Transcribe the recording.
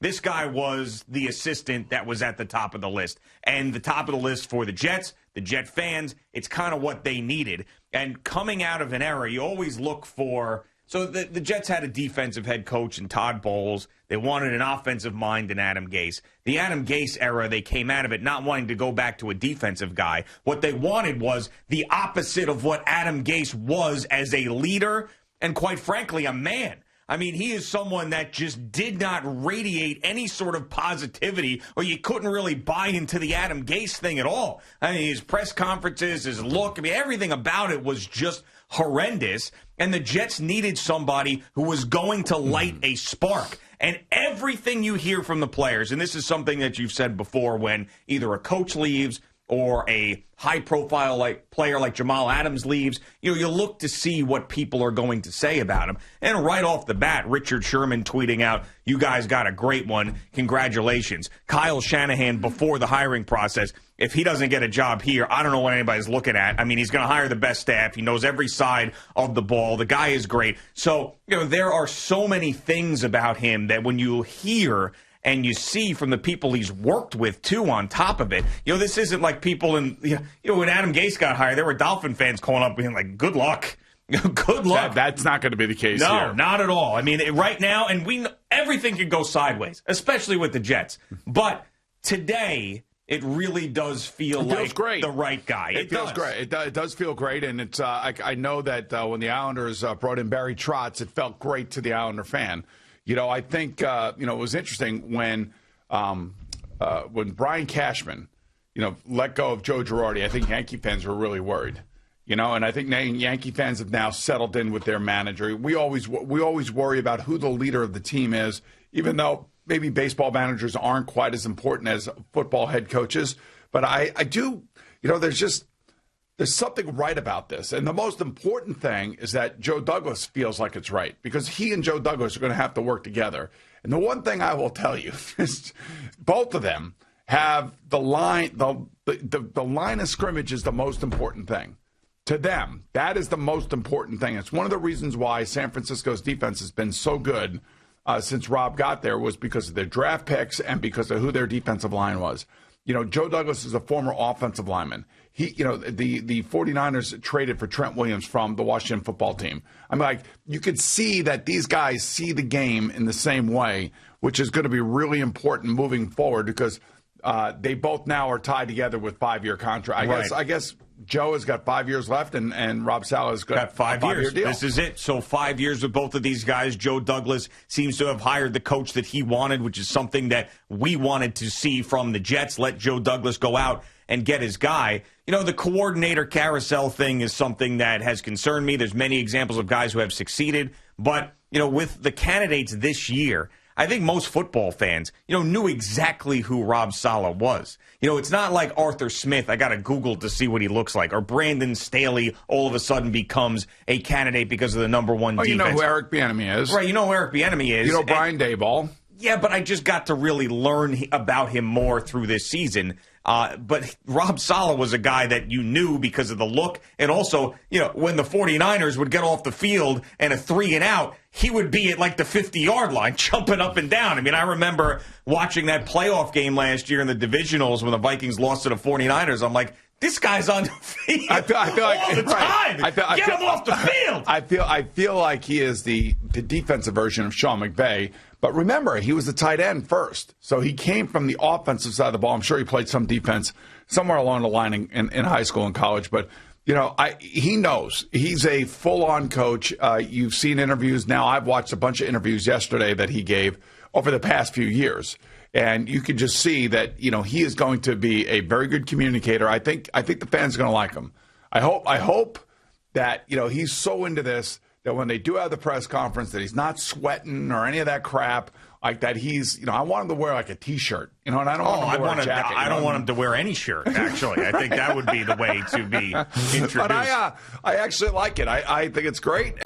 This guy was the assistant that was at the top of the list. And the top of the list for the Jets, the Jet fans, it's kind of what they needed. And coming out of an era, you always look for... So the Jets had a defensive head coach in Todd Bowles. They wanted an offensive mind in Adam Gase. The Adam Gase era, they came out of it not wanting to go back to a defensive guy. What they wanted was the opposite of what Adam Gase was as a leader and, quite frankly, a man. I mean, he is someone that just did not radiate any sort of positivity, or you couldn't really buy into the Adam Gase thing at all. I mean, his press conferences, his look, I mean, everything about it was just horrendous. And the Jets needed somebody who was going to light a spark. And everything you hear from the players, and this is something that you've said before when either a coach leaves or a high-profile player like Jamal Adams leaves, you look to see what people are going to say about him. And right off the bat, Richard Sherman tweeting out, "You guys got a great one. Congratulations." Kyle Shanahan, before the hiring process, if he doesn't get a job here, I don't know what anybody's looking at. I mean, he's going to hire the best staff. He knows every side of the ball. The guy is great. So, there are so many things about him that when you hear and you see from the people he's worked with, too, on top of it. This isn't like people when Adam Gase got hired, there were Dolphin fans calling up being like, good luck. Good luck. That's not going to be the case here. No, not at all. I mean, right now, and everything could go sideways, especially with the Jets. But today, it really does feel like great. The right guy. It feels great. It does feel great, and it's. I know that when the Islanders brought in Barry Trotz, it felt great to the Islander fan. I think it was interesting when Brian Cashman, let go of Joe Girardi. I think Yankee fans were really worried. And I think Yankee fans have now settled in with their manager. We always worry about who the leader of the team is, even though maybe baseball managers aren't quite as important as football head coaches. But I do, there's something right about this. And the most important thing is that Joe Douglas feels like it's right, because he and Joe Douglas are going to have to work together. And the one thing I will tell you is both of them have the line, the line of scrimmage is the most important thing. To them, that is the most important thing. It's one of the reasons why San Francisco's defense has been so good since Rob got there, was because of their draft picks and because of who their defensive line was. Joe Douglas is a former offensive lineman. The 49ers traded for Trent Williams from the Washington football team. You could see that these guys see the game in the same way, which is going to be really important moving forward, because they both now are tied together with 5-year contracts. I guess Joe has got 5 years left, and Rob Saleh's got 5 years. Deal. This is it. So 5 years with both of these guys. Joe Douglas seems to have hired the coach that he wanted, which is something that we wanted to see from the Jets. Let Joe Douglas go out and get his guy. The coordinator carousel thing is something that has concerned me. There's many examples of guys who have succeeded. But, with the candidates this year, I think most football fans, knew exactly who Rob Saleh was. It's not like Arthur Smith, I got to Google to see what he looks like, or Brandon Staley all of a sudden becomes a candidate because of the number one defense. You know who Eric Bieniemy is. Right, you know who Eric Bieniemy is. Brian Daboll. Yeah, but I just got to really learn about him more through this season. But Rob Saleh was a guy that you knew because of the look. And also, when the 49ers would get off the field and a 3-and-out, he would be at like the 50-yard line jumping up and down. I rember watching that playoff game last year in the divisionals when the Vikings lost to the 49ers. I'm like, this guy's on the field all the time. Get him off the field. I feel like he is the defensive version of Sean McVay. But remember, he was the tight end first. So he came from the offensive side of the ball. I'm sure he played some defense somewhere along the line in high school and college. But, he knows. He's a full-on coach. You've seen interviews now. I've watched a bunch of interviews yesterday that he gave over the past few years. And you can just see that, he is going to be a very good communicator. I think the fans are going to like him. I hope that, he's so into this that when they do have the press conference, that he's not sweating or any of that crap, like that he's, I want him to wear like a T-shirt, and I don't want him to wear a jacket. I don't want him to wear any shirt, actually. I think that would be the way to be introduced. But I actually like it. I think it's great.